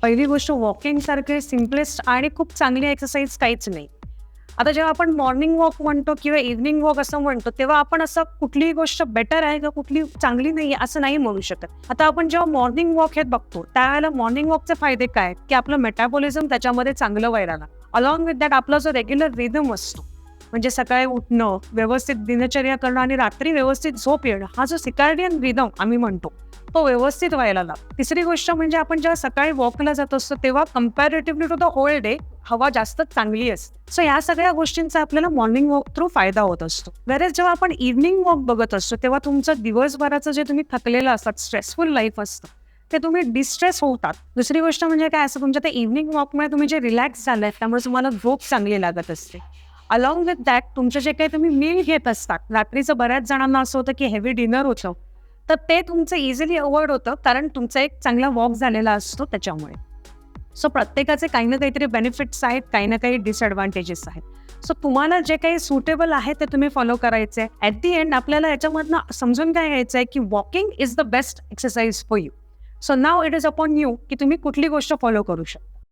पहिली गोष्ट वॉकिंग सारखे सिम्पलेस्ट आणि खूप चांगली एक्सरसाइज काहीच नाही. आता जेव्हा आपण मॉर्निंग वॉक म्हणतो किंवा इव्हनिंग वॉक असं म्हणतो, तेव्हा आपण असं कुठलीही गोष्ट बेटर आहे का कुठली चांगली नाही असं नाही म्हणू शकत. आता आपण जेव्हा मॉर्निंग वॉक हे बघतो त्यावेळेला मॉर्निंग वॉकचे फायदे काय, की आपलं मेटाबॉलिझम त्याच्यामध्ये चांगलं व्हायला लागतं. अलॉंग विथ दॅट आपला जो रेग्युलर रिदम असतो, म्हणजे सकाळी उठणं, व्यवस्थित दिनचर्या करणं आणि रात्री व्यवस्थित झोप येणं, हा जो सिकार्डियन रिदम आम्ही म्हणतो तो व्यवस्थित व्हायला लागतो. तिसरी गोष्ट म्हणजे आपण जेव्हा सकाळी वॉकला जात असतो तेव्हा comparatively to the whole day हवा जास्त चांगली असते. सो या सगळ्या गोष्टींचा आपल्याला मॉर्निंग वॉक थ्रू फायदा होत असतो. वेरेस जेव्हा आपण इव्हनिंग वॉक बघत असतो तेव्हा तुमचं दिवसभराचं जे तुम्ही थकलेलं असतात, स्ट्रेसफुल लाईफ असतं, ते तुम्ही डिस्ट्रेस होतात. दुसरी गोष्ट म्हणजे काय असं, तुमच्या त्या इव्हनिंग वॉकमुळे तुम्ही जे रिलॅक्स झालाय त्यामुळे तुम्हाला झोप चांगली लागत असते. अलॉंग विथ दॅट तुमचं जे काही तुम्ही मील घेत असतात, रात्रीचं बऱ्याच जणांना असं होतं की हेवी डिनर होतं, तर ते तुमचं इझिली अवॉइड होतं कारण तुमचा एक चांगला वॉक झालेला असतो त्याच्यामुळे. सो प्रत्येकाचे काही ना काहीतरी बेनिफिट्स आहेत, काही ना काही डिसएडव्हान्टेजेस आहेत. सो तुम्हाला जे काही सुटेबल आहे ते तुम्ही फॉलो करायचे. ॲट दी एंड आपल्याला याच्यामधनं समजून काय घ्यायचं आहे की walking is the best exercise for you. So now it is upon you की तुम्ही कुठली गोष्ट फॉलो करू शकता.